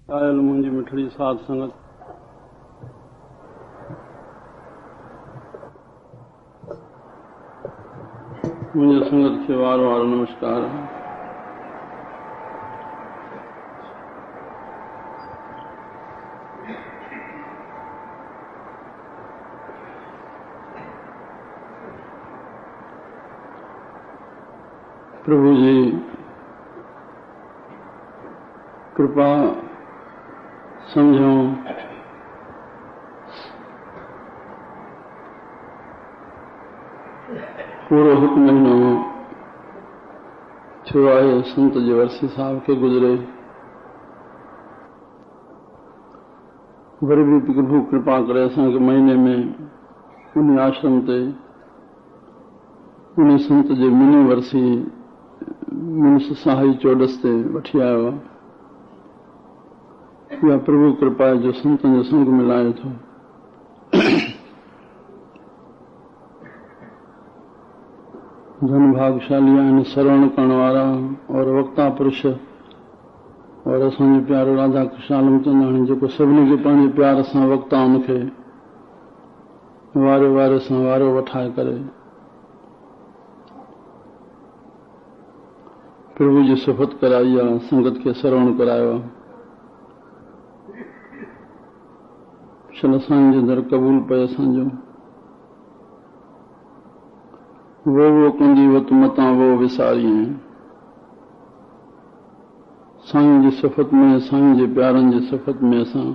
Oil मुंहिंजी मिठड़ी साध संगत, मुंहिंजे संगत खे वार वार नमस्कार। प्रभु जी कृपा समझो पूरो हिकु महीनो थियो आहे संत जे वर्सी साहब के गुज़रे। वरी भी प्रभु कृपा करे असांखे महीने में उन आश्रम ते उन संत जे मिनी वर्सी मुंस साही चोडस ते वठी आयो आहे। या प्रभु कृपा जो संतन जो संग मिलाए थो। धन भागशाली आहिनि श्रवण करण वारा और वक्ता पुरुष और असांजो प्यारो राधा कृष्ण आलमचंदाणी जेको सभिनी खे पंहिंजे प्यार सां वक्ताउनि खे वारे वारे सां वारो वठाए करे प्रभु जी सिफ़त कराई आहे, संगत खे श्रवण करायो आहे। चल असांजे दर क़बूल पए असांजो। वो कंदी वत मतां वो विसारी साईं जी सिफ़त में, साईं जे प्यारनि जी सिफ़त में असां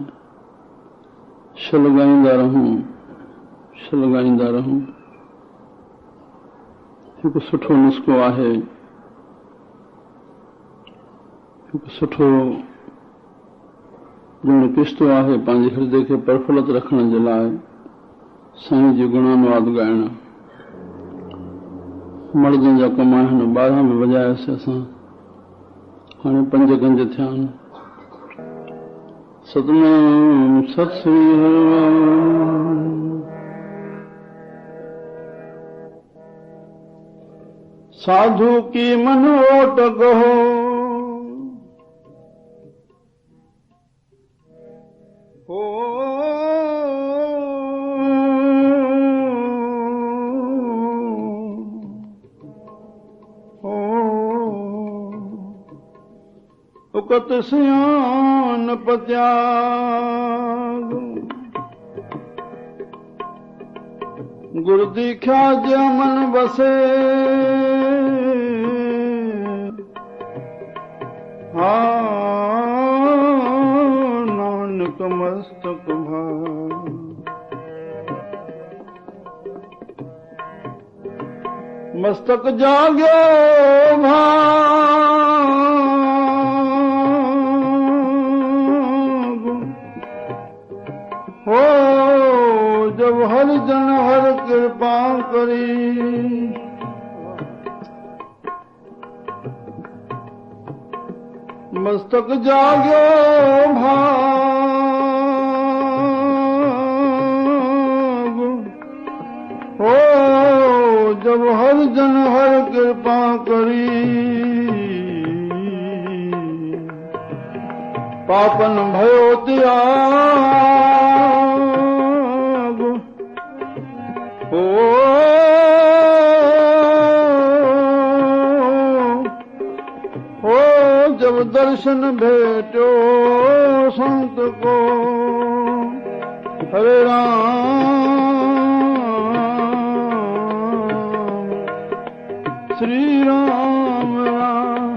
शल ॻाईंदा रहूं। हिकु सुठो नुस्ख़ो आहे, हिकु सुठो ॼण किस्तो आहे पंहिंजे हृदय खे प्रफुल्लित रखण जे लाइ साईं जी गुणानुवाद ॻाइण। मर्दनि जा कम आहिनि, 12 में वॼायसि असां, हाणे 5 गंज थिया आहिनि। सतनाम सत श्री हरिनाम साधु की मनोट गहो उकत सियान पत्याग गुर दीख्या जे मन बसे हा नानक मस्तक भाग मस्तक जाग्यो भाग हो जब हर जन हर कृपा करी मस्तक जाग्यो भाग हो जब हर जन हर कृपा करी पापन भयो त्याग हो जब दर्शन भेटो संत को हरे राम श्री राम राम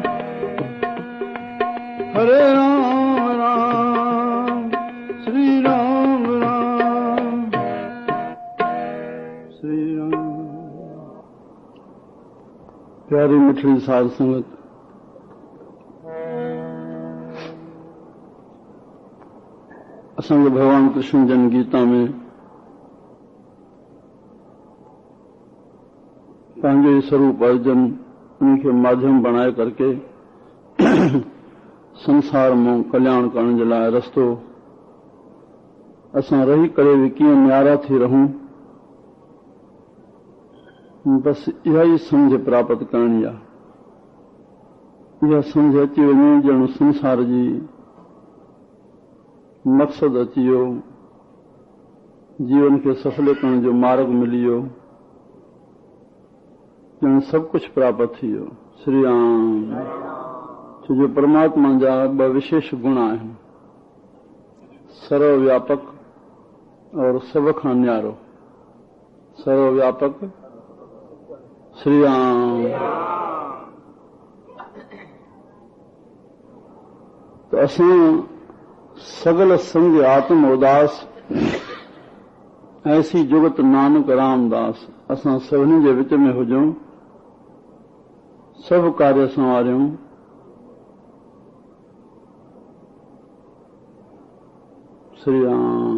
हरे राम श्री राम राम श्री राम। प्यारी मिठड़ी साध संगत, असांखे भगवान कृष्ण जन गीता में पंहिंजो स्वरूप अर्जन उनखे माध्यम बनाए करके संसार में कल्याण करण जे लाइ रस्तो असां रही करे भी कीअं न्यारा थी रहूं, बस इहा ई समझ प्राप्त करणी आहे। इहा समझ अची वञे ॼण संसार जी मक़सद अची वियो, जीवन खे सफल करण जो मार्ग मिली वियो, ॼण सभु कुझु प्राप्त थी वियो। श्री राम। छो जो परमात्मा जा ॿ विशेष गुण आहिनि, सर्वव्यापक और सभ खां न्यारो। सर्वव्यापक श्री राम। तो असां सगल संग आत्म उदास ऐसी जुगत नानक रामदास, असां सभिनी जे विच में हुजूं, सभु कार्य संवारियूं, श्री राम।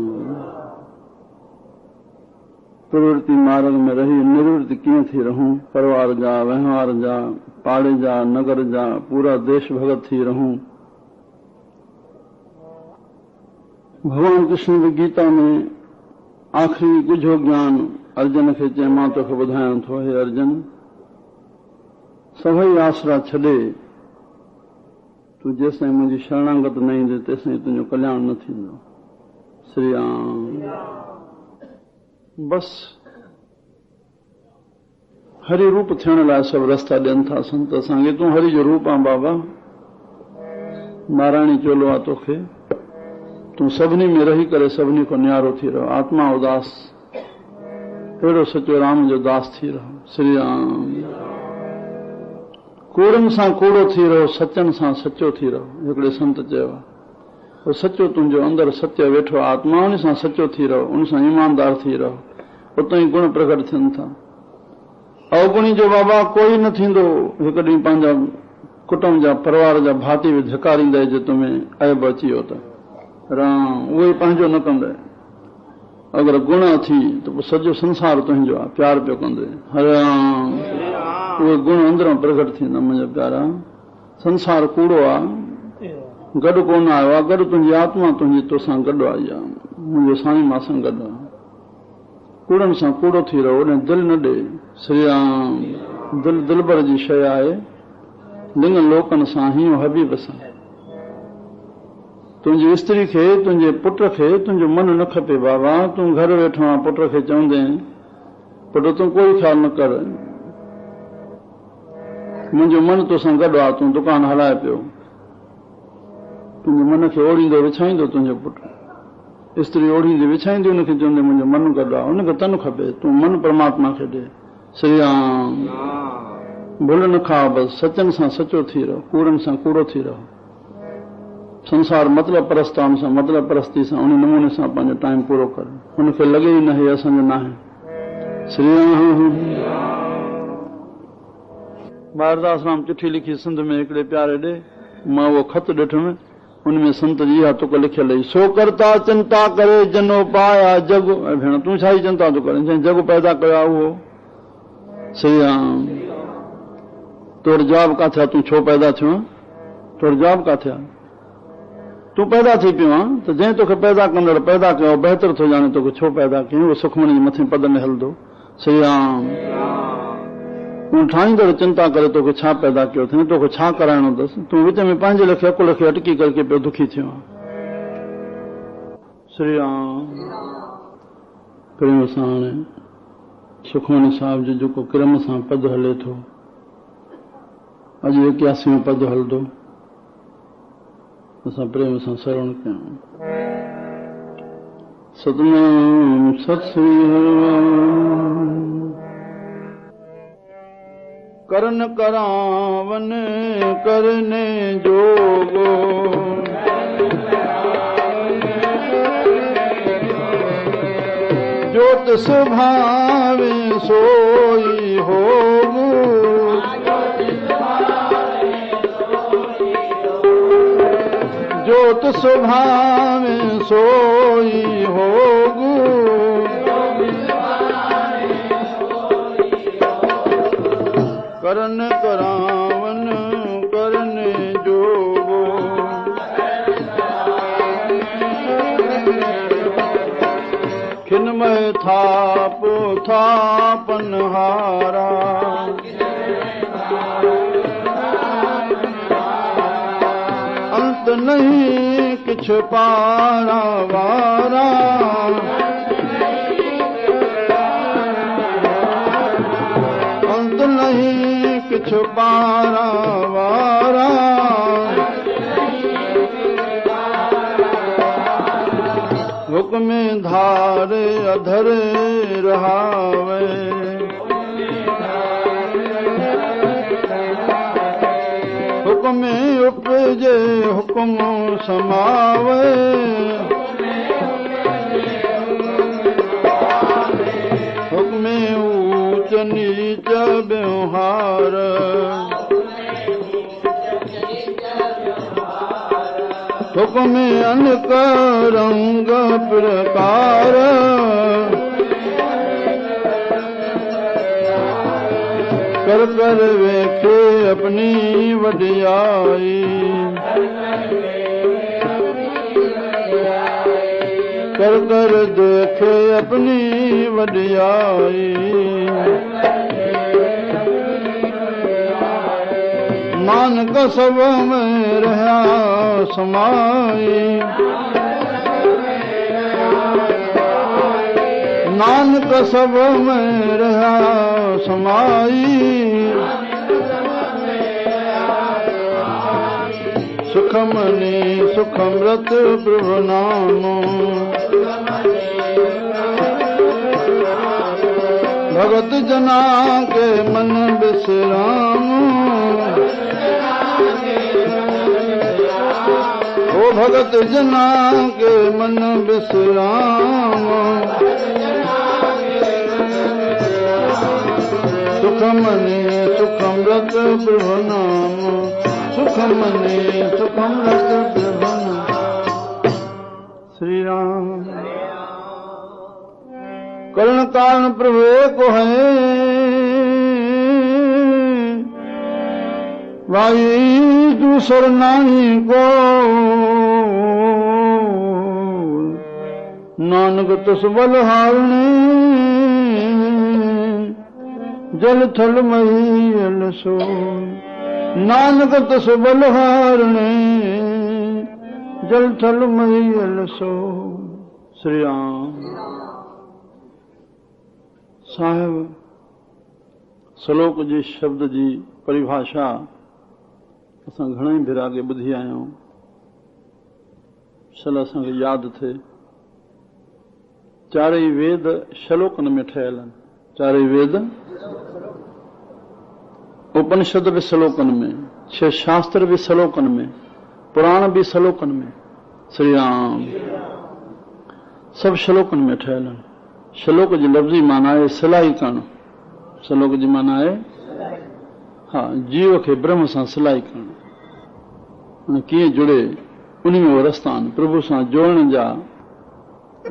प्रवृत्ति मार्ग में रही निर्वृत्ति कीअं थी रहूं, परिवार जा, व्यवहार जा, पाड़े जा, नगर जा, पूरा देश भगत थी रहूं। भगवान कृष्ण की गीता में आखिरी गुझो ज्ञान अर्जुन खे चए, मां तोखे ॿुधायां थो, हे अर्जुन, सभई आसरा छॾे तूं जेसिताईं मुंहिंजी शरणागत न ईंदे तेसिताईं तुंहिंजो कल्याण न थींदो। श्री राम। बस हरि रूप थियण लाइ सभु रस्ता ॾियनि था संत असांखे। तूं हरि जो रूप आहे बाबा, नारायणी चोलो आहे तोखे, तूं सभिनी में रही करे सभिनी को न्यारो थी रहो, आत्मा उदास, अहिड़ो सचो राम जो दास थी रहो। श्री राम। कूड़नि सां कूड़ो थी रहो, सचनि सां सचो थी रहो। हिकिड़े संत चयो आहे, वो सचो तुंहिंजो अंदरि सत्य वेठो आत्मा, उन सां सचो थी रहो, उन सां ईमानदार थी रहो, उतां ई गुण प्रकट थियनि था। अवगुणी जो बाबा कोई न थींदो। हिकु ॾींहुं पंहिंजा कुटुंब जा, परिवार जा भाती बि धिकारींदे जे तुम्हें ऐब अची वियो त राम, उहो ई पंहिंजो न कंदे। अगरि गुण अथी त पोइ सॼो संसार तुंहिंजो आहे, प्यार पियो कंदे। हरे राम। उहे गुण अंदरां प्रकट थींदा। मुंहिंजा प्यारा, संसार कूड़ो आहे, गॾु कोन आयो आहे, गॾु तुंहिंजी आत्मा तुंहिंजी तोसां गॾु आई आहे, मुंहिंजो साईं मां सां गॾु आहे। कूड़नि सां कूड़ो थी रहो, ओॾे दिलि न ॾे। श्री राम। दिलि दिलबर जी शइ आहे, लिंग लोकनि सां हीअं हबीब सां। तुंहिंजी स्त्री खे, तुंहिंजे पुट खे तुंहिंजो मन न खपे बाबा। तूं घर वेठो आहे, पुट खे चवंदे, पुट तूं कोई ख़्यालु न कर, मुंहिंजो मन तोसां गॾु आहे, तूं दुकान हलाए पियो। तुंहिंजे मन खे ओढ़ींदो विछाईंदो तुंहिंजो पुटु, स्त्री ओढ़ींदी विछाईंदी, हुनखे चवंदे मुंहिंजो मन गॾु आहे, हुनखे तन खपे, तूं मन परमात्मा खे ॾे। श्री राम। भुल न खा, बसि सचनि सां सचो थी रहो, कूड़नि सां कूड़ो थी रहो। संसार मतिलब परस्तान सां, मतिलब परस्ती सां, उन नमूने सां पंहिंजो टाइम पूरो कर, हुनखे लॻे ई न हे असांजो न आहे। श्री राम। बारदास राम चिठी लिखी सिंध में हिकिड़े प्यारे ॾे, मां उहो ख़त ॾिठुमि, उनमें संत जी इहा तुक लिखियल हुई, सो करता चिंता करे जनो पाया जग। भेण तूं छा ई चिंता थो करे, जग पैदा कयो आहे उहो। श्री राम। तोड़ जवाब किथे आहे, तूं छो पैदा थियो आहे, तोड़ जवाब किथे आहे, तूं पैदा थी पियो आहे त जंहिं तोखे पैदा कंदड़ पैदा कयो बहितर थो ॼाणे तोखे छो पैदा कयईं, उहो सुखमणी जे मथे पद में हलंदो। श्री राम। तूं ठाहींदड़ चिंता करे तोखे छा पैदा कयो अथई, तोखे छा कराइणो अथसि, तूं विच में पंहिंजे लेखे अकुल खे अटकी करके पियो दुखी थियो आहे। श्री राम। प्रेम सां हाणे सुखमणी साहिब जो जेको क्रम सां पद हले थो, अॼु 81 पद हलंदो, असां प्रेम सां श्रवण कयूं। सतनाम सत श्री हरिओम। करन करावन करने जोगो, जोत सुभावे सोई होगो, जोत सुभावे सोई होगो, करन करावन करने जोगो, खिनमय थाप थापन हारा, अंत नहीं किछ पारा वारा अंत नहीं किछ पारा वारा हुक्म धारे अधरे रहावे हुक्म उपजे हुक्म समावे हुक्म ऊंच नीच व्यवहार हुक्म अनेक रंग प्रकार कर कर वेखे अपनी वडियाई कर कर देखे अपनी वडियाई नानक सब में रहा समाई नानक सब में रहा समाई सुखमनी सुखमृत प्रभु नाम भगत जना के मन विश्राम ओ भगत जना के मन विश्राम सुखमनी सुखमृत प्रभु नाम सुखमनी सुखमृत प्रभु नाम श्री राम करण कारण प्रभु एक है भाई दूसर नहीं को नानक तस बलहारणे जल थल मही सो नानक तस बलहारणे जल थल मही सो श्री राम साहिब श्लोक जी शब्द जी परिभाषा असां घणेई भेरागे ॿुधी आहियूं सल असांखे यादि थिए चारई वेद श्लोकनि में ठहियल आहिनि चारई वेद उपनिषद भी श्लोकनि में छह शास्त्र भी श्लोकनि में पुराण भी श्लोकनि में श्री राम सब श्लोकनि में ठहियल आहिनि श्लोक जी लफ़्ज़ी माना आहे सिलाई करणु श्लोक जी माना आहे हा जीव खे ब्रह्म सां सिलाई करणु कीअं जुड़े उन में वो रस्ता आहिनि प्रभु सां जोड़ण जा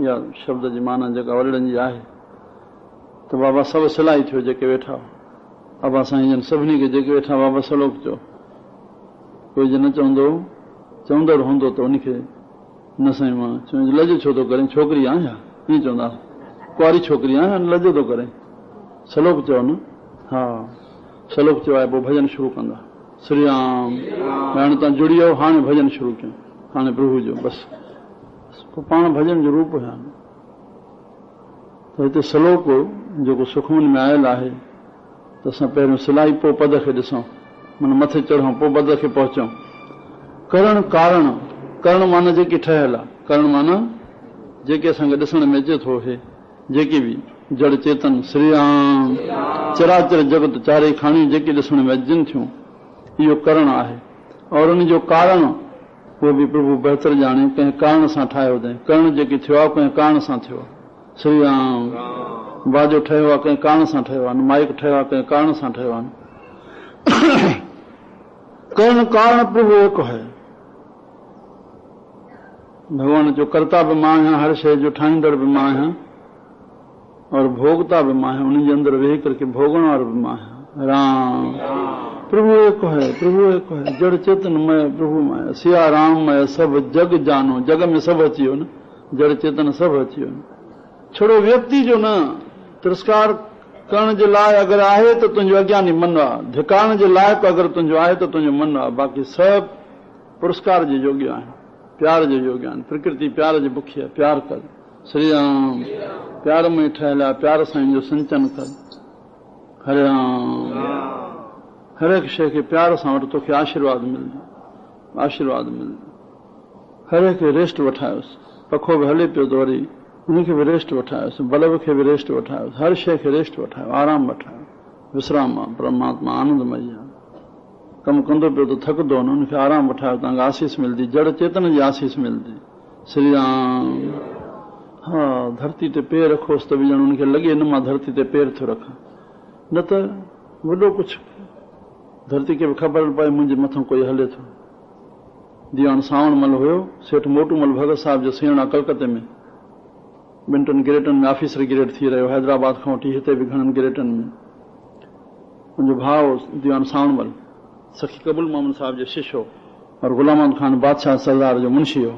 या शब्द जी माना जेका वॾड़नि जी आहे त बाबा सभु सिलाई थियो जेके वेठा बाबा साईं जन सभिनी खे जेके वेठा बाबा श्लोक चओ कोई जे न चवंदो चवंदड़ हूंदो त उनखे न साईं मां चवंदो लॼ छो थो करे छोकिरी आहियां ईअं चवंदा कुआरी छोकिरी आहियां लॼ थो करे श्लोक चओ न हा श्लोक चयो आहे पोइ भॼन शुरू कंदा श्री राम हाणे तव्हां जुड़ी वियो हाणे भॼन शुरू कयूं हाणे प्रभु जो बसि पोइ पाण भॼन जो रूप हुया त हिते श्लोक जेको सुखमन में आयल आहे त असां पहिरियों सिलाई पोइ पद खे ॾिसूं माना मथे चढ़ूं पोइ पद खे पहुचूं करण कारण करण माना जेकी ठहियल आहे करण माना जेके असांखे ॾिसण में अचे थो हे जेके बि जड़ चेतन श्री राम चराचर जगत चारे खाणियूं जेके ॾिसण में अचनि थियूं इहो करण आहे और उन जो कारण उहो बि प्रभु बहितर ॼाणे कंहिं कारण सां ठाहियो अथई करण जेके थियो आहे कंहिं कारण सां थियो आहे श्री राम बाजो ठहियो आहे कंहिं कारण सां ठहियो आहे माइक ठहियो आहे कंहिं कारण सां ठहियो आहे करण कारण प्रभु हिकु है भगवान जो कर्ता भी मां आहियां हर शइ जो ठाहींदड़ भी मां आहियां और भोगता भी मां आहियां उन जे अंदरि वेही करके भोगण वारो भी मां आहियां राम प्रभु एक है प्रभु एक है जड़ चेतन मय प्रभु मय सिया राम मय सब जग जानो जग में सब अची वियो न जड़ चेतन सब अची वियो न छोड़ो व्यक्ति जो न तिरस्कार करण जे लाइ अगरि आहे त तुंहिंजो अज्ञानी मन आहे धिकारण जे लाइक़ु अगरि तुंहिंजो आहे त तुंहिंजो मन आहे बाक़ी सभु पुरस्कार जे योग्य आहिनि प्यार जो इहो ज्ञान, प्रकृति प्यार जी बुखी आहे, प्यार कर श्री राम, प्यार में ठहियल आहे, प्यार सां जो सिंचन कर। हरे राम, हर एक शइ खे प्यार सां वटि तोखे आशीर्वाद मिलंदो, आशीर्वाद मिलंदो। हर एक रेस्ट वठायोसि, पखो बि हले पियो त वरी उनखे बि रेस्ट वठायोसि, बल्ब खे बि रेस्ट वठायोसि, हर शइ खे रेस्ट वठायो, आराम वठायो, विश्राम आहे। परमात्मा आनंदमय आहे, कमु कंदो पियो त थकंदो न, उनखे आराम वठायो, तव्हांखे आसीस मिलंदी, जड़ चेतन जी आसीस मिलंदी। श्री राम। हा, धरती ते पेर रखोसि त बि ॼण उनखे लॻे न मां धरती ते पेर थो रखां, न त वॾो कुझु धरती खे बि ख़बर न पए मुंहिंजे मथां कोई हले थो। दीवान सावणमल हुयो, सेठ मोटूमल भगत साहिब जो सेण आहे कलकते में, 2-3 ग्रेडनि में ऑफिसर ग्रेड थी रहियो, हैदराबाद खां वठी हिते बि घणनि ग्रेडनि में। मुंहिंजो भाउ दीवान सावणमल सखी कबूल मोहम्मद साहिब जो शिष्य हो और गुलाम अहमद खान बादशाह सरदार जो मुंशी हो।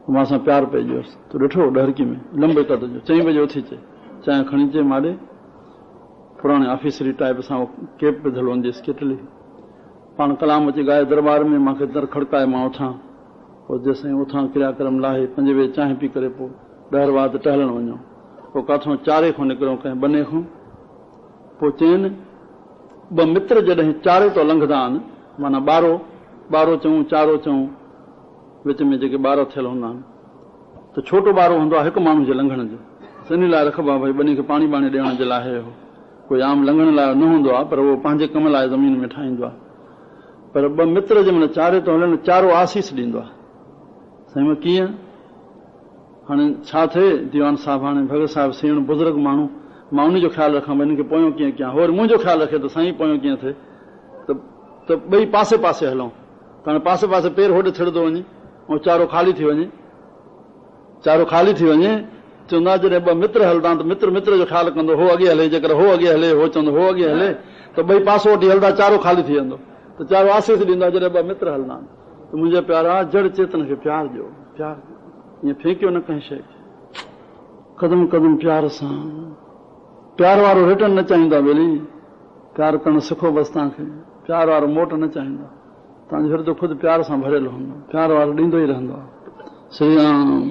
मां सां प्यार पइजियोसि त ॾिठो डहरकी में लंबे कद जो 4 बजे उथी अचे, चांहि खणी अचे माॾे, पुराणे ऑफिसरी टाइप सां केप विधल हूंदीसि केटली, पाण कलाम अची ॻाए दरबार में, मूंखे दर खड़काए मां उथां, पोइ जेसिताईं उथां क्रियाक्रम लाहे 5 बजे चांहि पी करे पोइ 10 वात टहलण वञो, पोइ काथों 4 खां निकिरूं कंहिं बने खां, पोइ चइनि 2 मित्र जॾहिं 4 तो लंघंदा आहिनि, माना 12 चऊं 4 चऊं, विच में जेके 12 थियल हूंदा आहिनि, त छोटो 12 हूंदो आहे हिकु माण्हू जे लंघण जो, इन लाइ रखबा भई बनी खे पाणी बाणी ॾियण जे लाइ हो, कोई आम लंघण लाइ न हूंदो आहे, पर उहो पंहिंजे कम लाइ ज़मीन में ठाहींदो आहे। पर 2 मित्र जंहिंमहिल 4 तो हलनि, 4 आसीस ॾींदो आहे। साईं में कीअं हाणे छा थिए, दीवान साहिब हाणे भगत साहिब सेण बुज़ुर्ग माण्हू, मां उन जो ख़्यालु रखां भई हिनखे पोयों कीअं कयां, और मुंहिंजो ख़्यालु रखे त साईं पोयों कीअं थिए, त ॿई पासे पासे हलूं, कारण पासे पासे पेर होॾे थिड़ंदो वञे ऐं चारो ख़ाली थी वञे, चारो ख़ाली थी वञे। चवंदा जॾहिं 2 मित्र हलंदा त मित्र मित्र जो ख़्यालु कंदो, हो अॻे हले, जेकर हो अॻे हले, हो चवंदो हो अॻे हले, त ॿई पासो वठी हलंदा, चारो ख़ाली थी वेंदो, त चारो आसीस ॾींदा जॾहिं 2 मित्र हलंदा। त मुंहिंजे प्यारा जड़ चेतन खे प्यार ॾियो, प्यार ईअं फेंकियो न कंहिं शइ खे, कदम कदम प्यार सां, प्यार वारो रिटर्न न चाहींदा, बेली प्यार करणु सिखो बसि, तव्हांखे प्यार वारो मोट न चाहींदा, तव्हांजो हृदय ख़ुदि प्यार सां भरियल हूंदो, प्यार वारो ॾींदो ई रहंदो आहे। श्री राम।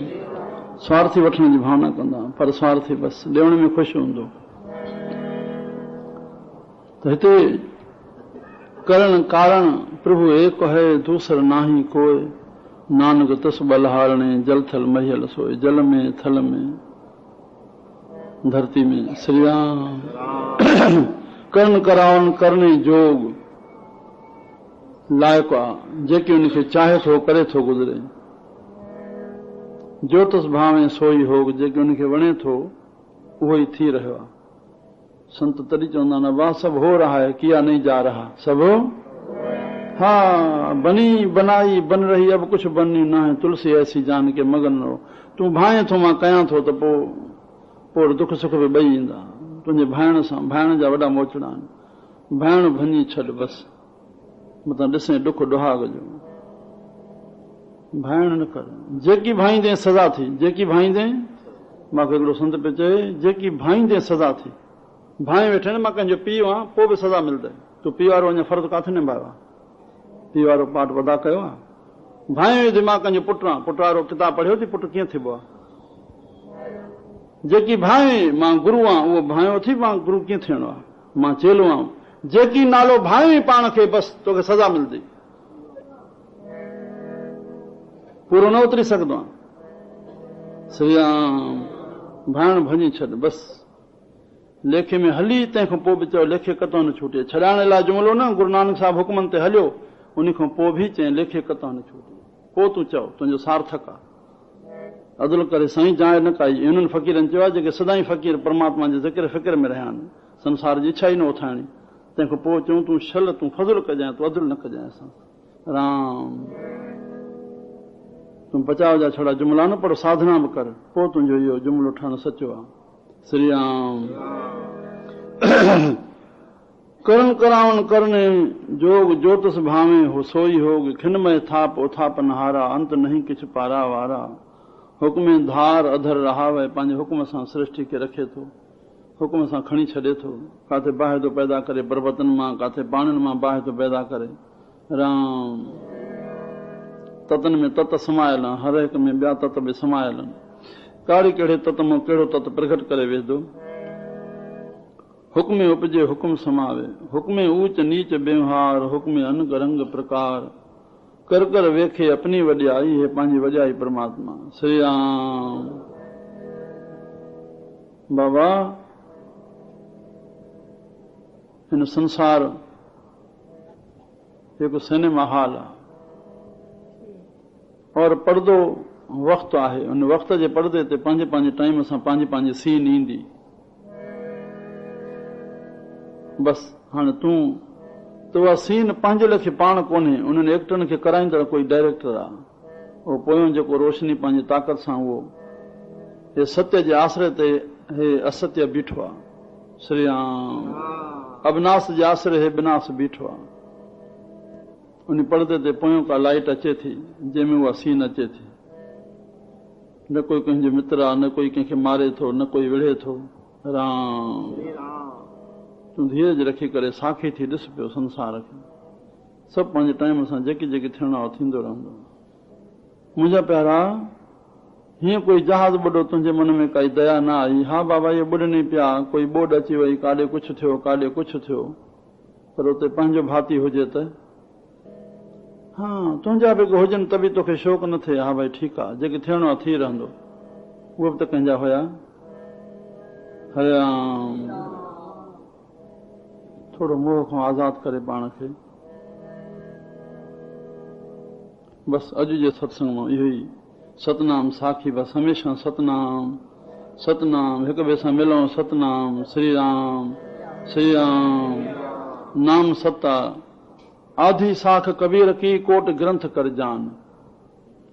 स्वार्थी वठण जी भावना कंदा, पर स्वार्थी बसि ॾियण में ख़ुशि हूंदो। त हिते करण कारण प्रभु एक है, दूसर नाही कोई, नानक तस बलहारणे, जल थल महियल सोए, जल में थल में धरती में। श्री राम। करण करावन करने जोग लाइक़ आहे, जेके उनखे चाहे थो करे थो गुज़रे, जो तस भावे सोई होग, जेके उनखे वणे थो उहो ई थी रहियो आहे। संत तॾहिं चवंदा आहिनि, वाह सब हो रहा है किया नहीं जा रहा, सब हाँ बनी बनाई बन रही, अब कुछ बननी ना है, तुलसी ऐसी जान के मगन रहो। तूं भाए थो मां कयां थो, त पोइ दुख सुख बि ॿई ईंदा। तुंहिंजे भाइण सां, भाइण जा वॾा मोचड़ा आहिनि, भाइण भञी छॾ बसि, मतां ॾिसे ॾुख डुहाग जो, भाइण न कर, जेकी भाईंदे सज़ा थी, जेकी भाईंदे, मूंखे हिकिड़ो संत पियो चए, जेकी भाईंदे सज़ा थी, भाई वेठे न मां कंहिंजो पीउ आहियां, पोइ बि सज़ा मिलंदे, तूं पीउ वारो अञा फ़र्ज़ु काथे निभायो आहे, पीउ वारो पाठ अदा कयो आहे, भाई दिमाग़ कंहिंजो पुटु आहे, पुटु वारो किताबु पढ़ियो थी, पुटु कीअं थिबो आहे, जेकी भाई मां गुरू आहियां, उहो भाइयो थी, मां गुरू कीअं थियणो आहे, मां चेलो आहियां, जेकी नालो भाई पाण खे, बसि तोखे सज़ा मिलंदी, पूरो न उतरी सघंदो आहे। श्री राम। भाइण भञी छॾ बसि, लेखे में हली, तंहिंखां पोइ बि चयो लेखे कतौ न छूटे, छॾाइण लाइ जुमिलो न, गुरू नानक साहिब हुकमनि ते हलियो, उन खां पोइ बि चई लेखे कतौ न छूटे, पोइ तूं चओ तुंहिंजो सार्थक आहे। अदल करे साईं जाए न काई, इन्हनि फ़क़ीरनि चयो आहे जेके सदाईं फ़क़ीर परमात्मा जे ज़िक्र फ़िक्र में रहिया आहिनि, संसार जी इच्छा ई न उथाइणी, तंहिंखां पोइ चऊं तूं छल, तूं फज़ुल कजांइ, तूं अदल न कजांइ असां। राम। तूं बचाव जा छड़ा जुमिला न पढ़, साधना बि कर, पोइ तुंहिंजो इहो जुमिलो ठहणु सचो आहे। श्री राम। करण करावन करने जोग, जोतस भावे हो सोई होग, खिनमय थाप उथापन हारा, अंत नहीं किछ पारा वारा। हुक्म धार अधर रहावे, पंहिंजे हुक्म सां सृष्टि खे रखे थो, हुक्म सां खणी छॾे थो, काथे बाहि थो पैदा करे पर्वतनि मां, काथे पाणिनि मां बाहि थो पैदा करे। राम। ततन में तत समायल हर एक में ॿिया तत बि समायल काड़ी कहिड़े तत मां कहिड़ो तत प्रगट करे वेंदो। हुक्म उपजे हुक्म समावे हुक्म ऊच नीच व्यवहार हुक्म अनग रंग प्रकार कर कर वेखे अपनी वॾियाई है पंहिंजी वॾियाई परमात्मा श्री राम। बाबा हिन संसार हिकु सिनेमा हॉल आहे और पर्दो वक़्तु आहे उन वक़्त जे पर्दे ते पंहिंजे पंहिंजे टाइम सां पंहिंजी पंहिंजी सीन ईंदी। बस हाणे तूं त उहा सीन पंहिंजे लेखे पाण कोन्हे उन्हनि एक्टरनि खे कराईंदड़ कोई डायरेक्टर आहे उहो पोयों जेको रोशनी पंहिंजी ताक़त सां उहो हे सत्य जे आसरे ते हे असत्य बीठो आहे श्री राम। अविनाश जे आसरे हे विनाश बीठो आहे उन पर्दे ते पोयों का लाइट अचे थी जंहिंमें उहा सीन अचे थी। न कोई कंहिंजो मित्र आहे न कोई कंहिंखे मारे थो न कोई विढ़े थो। राम तूं धीरज रखी करे साखी थी ॾिस पियो संसार खे सभु पंहिंजे टाइम सां जेकी जेकी थियणो आहे थींदो रहंदो। मुंहिंजा प्यारा हीअं कोई जहाज़ ॿुॾो तुंहिंजे मन में काई दया न आई हा बाबा इहे ॿुॾनि पिया कोई ॿोॾ अची वई काॾे कुझु थियो काॾे कुझु थियो पर उते पंहिंजो भाती हुजे त हा तुंहिंजा बि हुजनि त बि तोखे शौक़ु न थिए हा भई ठीकु आहे जेके थियणो आहे थी रहंदो उहे बि त कंहिंजा हुया। हरे राम थोरो मोह खां आज़ादु करे पाण खे बसि अॼु जे सत्संग मां इहो ई सतनाम साखी बसि हमेशह सतनाम सतनाम हिक ॿिए सां मिलूं सतनाम श्री राम नाम सता आधी साख कबीर की कोट ग्रंथ कर जान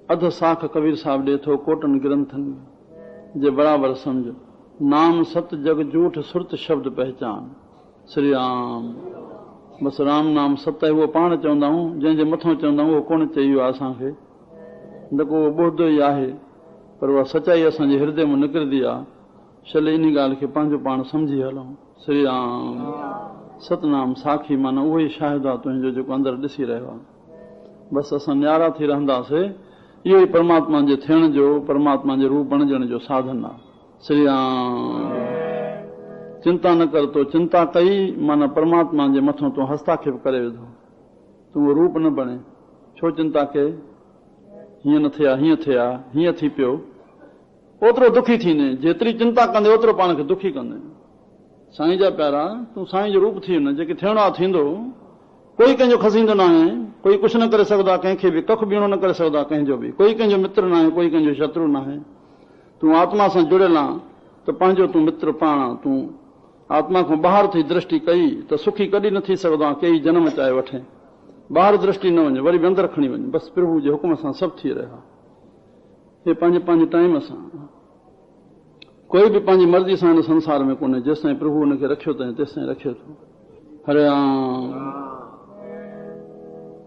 अध साख कबीर साहब ॾे थो कोटनि ग्रंथनि जे बराबरि सम्झ नाम सत जग झूठ सुरत शब्द पहचान श्री राम। बसि राम नाम सत आहे उहो पाण चवंदा आहियूं जंहिंजे मथां चवंदा आहियूं उहो कोन चई वियो आहे असांखे न को उहो ॿुधो ई आहे पर उहा सचाई असांजे हृदय मां निकिरंदी आहे छल इन ॻाल्हि खे पंहिंजो पाण सम्झी हलूं श्री राम। सतनाम साखी माना उहो ई शाहिद आहे तुंहिंजो जेको अंदरि ॾिसी रहियो आहे। बसि असां न्यारा थी रहंदासीं इहो ई परमात्मा जे थियण जो परमात्मा जे रूप बणजण जो साधन आहे श्री राम। चिंता न कर तो चिंता कई माना परमात्मा जे मथां तूं हस्तक्षेप करे वेठो तूं उहो रूप न बणे छो चिंता कए हीअं न थिया हीअं थिया हीअं थी पियो ओतिरो दुखी थींदे जेतिरी चिंता कंदे ओतिरो पाण खे दुखी कंदे। साईं जा प्यारा तूं साईं जो रूप थी वञे जेके थियणो आहे थींदो कोई कंहिंजो खसींदो न आहे कोई कुझु न करे सघंदो आहे कंहिंखे बि कख बीणो न करे सघंदो आहे कंहिंजो बि कोई कंहिंजो मित्र न आहे कोई कंहिंजो शत्रु न आहे। तूं आत्मा सां जुड़ियल आहे त पंहिंजो तूं मित्र पाण तूं आत्मा खां ॿाहिरि थी दृष्टि कई त सुखी कॾहिं न थी सघंदो आहे कई जनम चाहे वठे ॿाहिरि दृष्टि न वञे वरी बि अंदरि खणी वञे बसि प्रभु जे हुकुम सां सभु थी रहिया हे पंहिंजे पंहिंजे टाइम सां कोई बि पंहिंजी मर्ज़ी सां हिन संसार में कोन्हे जेसिताईं प्रभु हुनखे रखियो अथई तेसिताईं रखे थो। हरे राम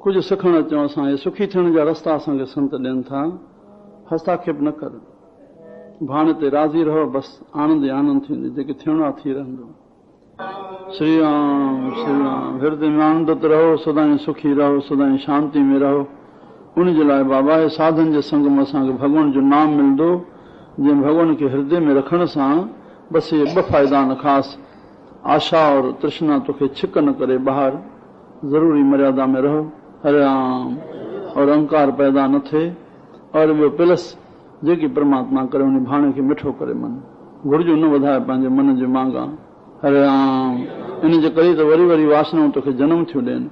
कुझु सिखणु अचूं असां हे सुखी थियण जा रस्ता असांखे संत ॾियनि था हस्ताक्षेप न कर भाणे ते राज़ी रहो बसि आनंद ई आनंद थींदी जेके थियणो आहे थी रहंदो। श्री राम हृदय में आनंदित रहो सदाईं सुखी रहो सदाईं शांति में रहो उन जे लाइ बाबा हे साधन जे संग में असांखे भॻवान जो नाम मिलंदो जंहिं भॻवान खे हृदय में रखण सां बसि इहे ॿ फ़ाइदा आहिनि ख़ासि आशा और तृष्णा तोखे छिक न करे ॿाहिरि ज़रूरी मर्यादा में रहो हरे राम और अहंकार पैदा न थिए और ॿियो प्लस जेकी परमात्मा करे उन भाणे खे मिठो करे मन घुर्जूं न वधाए पंहिंजे मन जी मांगा हरे राम। इन जे करे त वरी वरी वासनाऊं तोखे जनम थियूं ॾियनि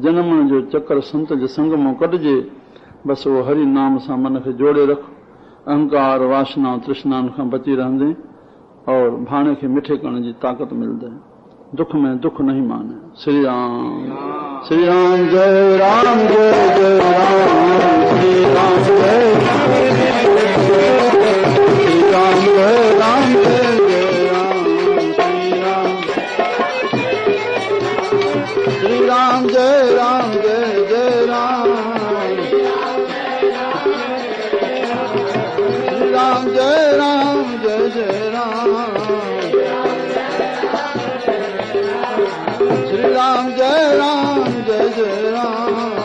जनमण जो चकर संत जे संग मां कढिजे बसि उहो हरि नाम सां मन खे जोड़े रख अहंकार वासना तृष्णाउनि खां बची रहंदे और भाणे खे मिठे करण जी ताक़त मिलंदे दुख में दुख नहीं माने श्री राम जय राम जय जय राम श्री राम जय राम जय राम जय श्री राम जय राम जय जय राम श्री राम जय राम जय जय राम श्री राम जय राम जय जय राम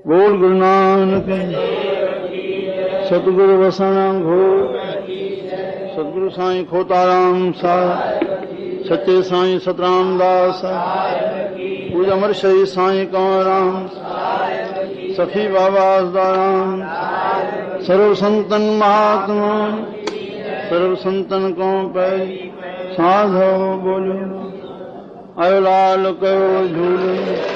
बोल गुरु नानक सतगुरु वसण घोर सतगुरु साईं खोताराम साहिब सच्चे साईं सतराम दास पूजा अमर शही साईं कंवराम सखी बाबा दाराम सर्व संतन महात्मा सर्व संतन को पै साधो बोलो आयो लाल कयो झूलो